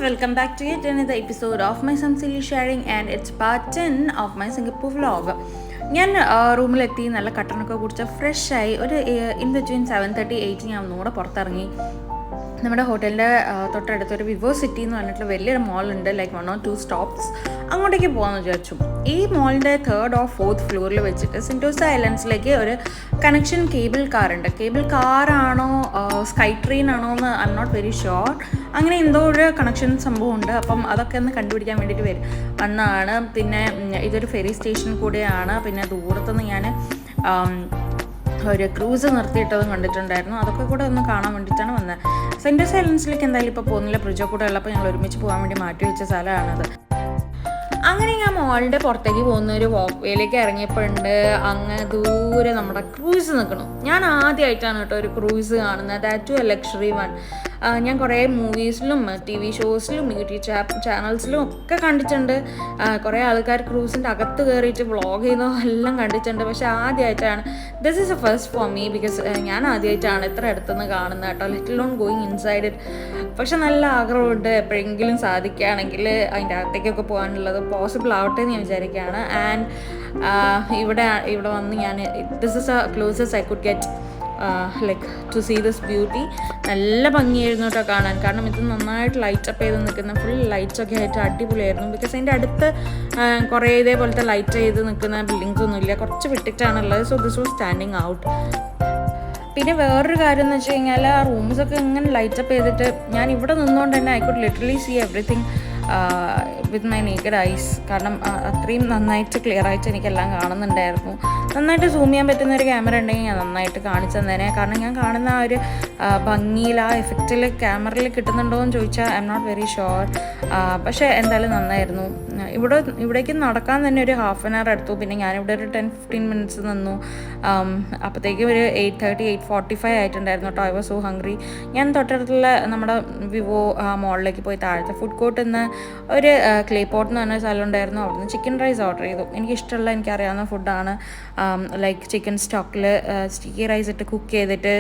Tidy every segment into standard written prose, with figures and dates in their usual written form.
welcome back to yet another episode of my Silly Sharing, and it's part 10 of my Singapore vlog. ഞാൻ റൂമിലെത്തി നല്ല കട്ടനൊക്കെ കുടിച്ച് ഫ്രഷായി ഒരു in between 7:30-8 ഞാൻ ഒന്നുകൂടെ പുറത്തിറങ്ങി. നമ്മുടെ ഹോട്ടലിൻ്റെ തൊട്ടടുത്തൊരു വിവോ സിറ്റി എന്ന് പറഞ്ഞിട്ടുള്ള വലിയൊരു മോളുണ്ട്, ലൈക്ക് 1 or 2 സ്റ്റോപ്സ്. അങ്ങോട്ടേക്ക് പോകാമെന്ന് വിചാരിച്ചു. ഈ മോളിൻ്റെ 3rd or 4th ഫ്ലോറിൽ വെച്ചിട്ട് സെൻറ്റോസ ഐലൻഡ്സിലേക്ക് ഒരു കണക്ഷൻ കേബിൾ കാർ ഉണ്ട്. കേബിൾ കാറാണോ സ്കൈ ട്രെയിൻ ആണോ എന്ന് I'm not very sure. അങ്ങനെ എന്തോ ഒരു കണക്ഷൻ സംഭവമുണ്ട്. അപ്പം അതൊക്കെ ഒന്ന് കണ്ടുപിടിക്കാൻ വേണ്ടിയിട്ട് വന്നതാണ്. പിന്നെ ഇതൊരു ഫെറി സ്റ്റേഷൻ കൂടെയാണ്. പിന്നെ ദൂരത്തുനിന്ന് ഞാൻ ഒരു ക്രൂസ് നിർത്തിയിട്ടതും കണ്ടിട്ടുണ്ടായിരുന്നു. അതൊക്കെ കൂടെ ഒന്ന് കാണാൻ വേണ്ടിയിട്ടാണ് വന്നത്. സെൻറ്റോസ ഐലൻഡ്സിലേക്ക് എന്തായാലും ഇപ്പോൾ പോകുന്നില്ല, ബ്രിഡ്ജോ കൂടെ ഉള്ളപ്പോൾ ഞങ്ങൾ ഒരുമിച്ച് പോകാൻ വേണ്ടി മാറ്റി വെച്ച സ്ഥലമാണത്. അങ്ങനെ ഞാൻ മോളുടെ പുറത്തേക്ക് പോകുന്ന ഒരു വാക്ക് വേയിലേക്ക് ഇറങ്ങിയപ്പോഴുണ്ട് അങ്ങനെ ദൂരെ നമ്മുടെ ക്രൂസ് നിൽക്കണം. ഞാൻ ആദ്യമായിട്ടാണ് കേട്ടോ ഒരു ക്രൂസ് കാണുന്നത്, that too a luxury one. ഞാൻ കുറേ മൂവീസിലും TV ഷോസിലും യൂട്യൂബ് ചാനൽസിലും ഒക്കെ കണ്ടിട്ടുണ്ട്. കുറേ ആൾക്കാർ ക്രൂസിൻ്റെ അകത്ത് കയറിയിട്ട് വ്ളോഗ് ചെയ്യുന്നോ എല്ലാം കണ്ടിട്ടുണ്ട്. പക്ഷേ ആദ്യമായിട്ടാണ്, this is A first for me, because ഞാൻ ആദ്യമായിട്ടാണ് ഇത്ര അടുത്തുനിന്ന് കാണുന്നത് കേട്ടോ, little on going inside it. പക്ഷെ നല്ല ആഗ്രഹമുണ്ട് എപ്പോഴെങ്കിലും സാധിക്കുകയാണെങ്കിൽ അതിൻ്റെ അകത്തേക്കൊക്കെ പോകാനുള്ളത് പോസിബിൾ ആവട്ടെ എന്ന് ഞാൻ വിചാരിക്കുകയാണ്. ആൻഡ് ഇവിടെ വന്ന് ഞാൻ this is a closest I could get like to see this beauty. നല്ല ഭംഗിയായിരുന്നു കേട്ടോ കാണാൻ. കാരണം ഇത് നന്നായിട്ട് ലൈറ്റപ്പ് ചെയ്ത് നിൽക്കുന്ന, ഫുൾ ലൈറ്റ്സൊക്കെ ആയിട്ട് അടിപൊളിയായിരുന്നു. ബിക്കോസ് അതിൻ്റെ അടുത്ത് കുറേ ഇതേപോലത്തെ ലൈറ്റ് ചെയ്ത് നിൽക്കുന്ന ബിൽഡിങ്സ് ഒന്നുമില്ല, കുറച്ച് വിട്ടിട്ടാണുള്ളത്. So this was standing out. പിന്നെ വേറൊരു കാര്യം എന്ന് വെച്ച് കഴിഞ്ഞാൽ ആ റൂംസൊക്കെ ഇങ്ങനെ ലൈറ്റപ്പ് ചെയ്തിട്ട് ഞാൻ ഇവിടെ നിന്നുകൊണ്ട് തന്നെ I could literally see everything with my naked eyes. കാരണം അത്രയും നന്നായിട്ട് ക്ലിയർ ആയിട്ട് എനിക്കെല്ലാം കാണുന്നുണ്ടായിരുന്നു. നന്നായിട്ട് സൂം ചെയ്യാൻ പറ്റുന്ന ഒരു ക്യാമറ ഉണ്ടെങ്കിൽ ഞാൻ നന്നായിട്ട് കാണിച്ചു തന്നേനെ. കാരണം ഞാൻ കാണുന്ന ആ ഒരു ഭംഗിയിൽ ആ എഫക്റ്റിൽ ക്യാമറയിൽ കിട്ടുന്നുണ്ടോ എന്ന് ചോദിച്ചാൽ I'm not very sure. പക്ഷേ എന്തായാലും നന്നായിരുന്നു. ഇവിടേക്ക് നടക്കാൻ തന്നെ ഒരു ഹാഫ് ആൻ അവർ എടുത്തു. പിന്നെ ഞാനിവിടെ ഒരു 10-15 മിനിറ്റ്സ് നിന്നു. അപ്പോഴത്തേക്കും ഒരു 8:30, 8:45 ആയിട്ടുണ്ടായിരുന്നു കേട്ടോ. I was so hungry. ഞാൻ തൊട്ടടുത്തുള്ള നമ്മുടെ വിവോ മോളിലേക്ക് പോയി താഴത്തെ ഫുഡ് കോർട്ടിൽ നിന്ന് ഒരു ക്ലേ പോട്ട് എന്ന് പറഞ്ഞ സ്ഥലം ഉണ്ടായിരുന്നു. അവിടുന്ന് ചിക്കൻ റൈസ് ഓർഡർ ചെയ്തു. എനിക്കിഷ്ടമുള്ള, എനിക്കറിയാവുന്ന ഫുഡാണ്. ലൈക്ക് ചിക്കൻ സ്റ്റോക്കിൽ സ്റ്റിക്കി റൈസ് ഇട്ട് കുക്ക് ചെയ്തിട്ട്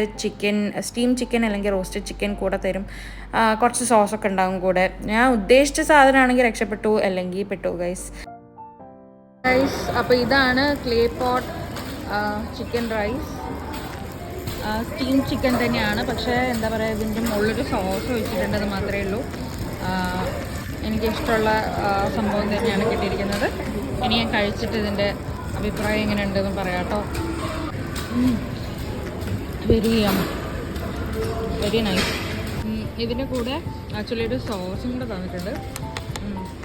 സ്റ്റീം ചിക്കൻ അല്ലെങ്കിൽ റോസ്റ്റഡ് ചിക്കൻ കൂടെ തരും. കുറച്ച് സോസൊക്കെ ഉണ്ടാകും കൂടെ. ഞാൻ ഉദ്ദേശിച്ച സാധനമാണെങ്കിൽ രക്ഷപ്പെട്ടു, അല്ലെങ്കിൽ പെട്ടു ഗൈസ്. അപ്പോൾ ഇതാണ് clay pot chicken rice. Steam chicken തന്നെയാണ്, പക്ഷേ എന്താ പറയുക, ഇതിൻ്റെ മുകളിലൊരു സോസ് ഒഴിച്ചിട്ടുണ്ട്, അത് മാത്രമേ ഉള്ളൂ. എനിക്കിഷ്ടമുള്ള സംഭവം തന്നെയാണ് കിട്ടിയിരിക്കുന്നത്. ഇനി ഞാൻ കഴിച്ചിട്ട് ഇതിൻ്റെ അഭിപ്രായം എങ്ങനെ ഉണ്ടെന്ന് പറയാം കേട്ടോ. Very nice. ഇതിൻ്റെ കൂടെ ആക്ച്വലി ഒരു സോസും കൂടെ തന്നിട്ടുണ്ട്.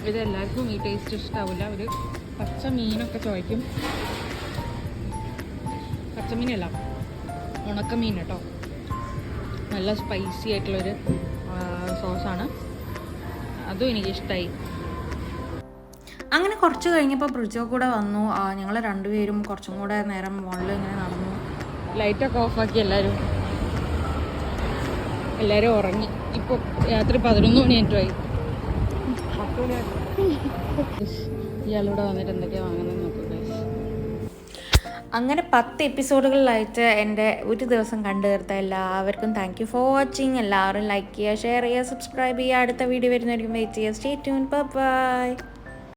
ഇതെല്ലാവർക്കും ഈ ടേസ്റ്റ് ഇഷ്ടാവില്ല. ഒരു പച്ച മീനൊക്കെ ചോദിക്കും. പച്ചമീനല്ല, ഉണക്കമീൻ കേട്ടോ. നല്ല സ്പൈസി ആയിട്ടുള്ളൊരു സോസാണ്, അതും എനിക്കിഷ്ടമായി. അങ്ങനെ കുറച്ച് കഴിഞ്ഞപ്പോൾ ബ്രിഡ്ജോ കൂടെ വന്നു. ഞങ്ങൾ രണ്ടുപേരും കുറച്ചും കൂടെ നേരം മുകളിൽ ഇങ്ങനെ നടന്നു. ലൈറ്റൊക്കെ ഓഫാക്കി എല്ലാവരും ഉറങ്ങി. ഇപ്പോൾ രാത്രി 11 മണിയായിട്ടുമായി. ഇയാളിവിടെ വന്നിട്ട് എന്തൊക്കെയാണ് വാങ്ങുന്നത് നോക്കുക. അങ്ങനെ 10 എപ്പിസോഡുകളിലായിട്ട് എൻ്റെ ഒരു ദിവസം കണ്ടു തീർത്ത എല്ലാവർക്കും താങ്ക് യു ഫോർ വാച്ചിങ്. എല്ലാവരും ലൈക്ക് ചെയ്യുക, ഷെയർ ചെയ്യുക, സബ്സ്ക്രൈബ് ചെയ്യുക. അടുത്ത വീഡിയോ വരുന്നതായിരിക്കും. വെയിറ്റ് ചെയ്യുക. Stay tune. ബൈ.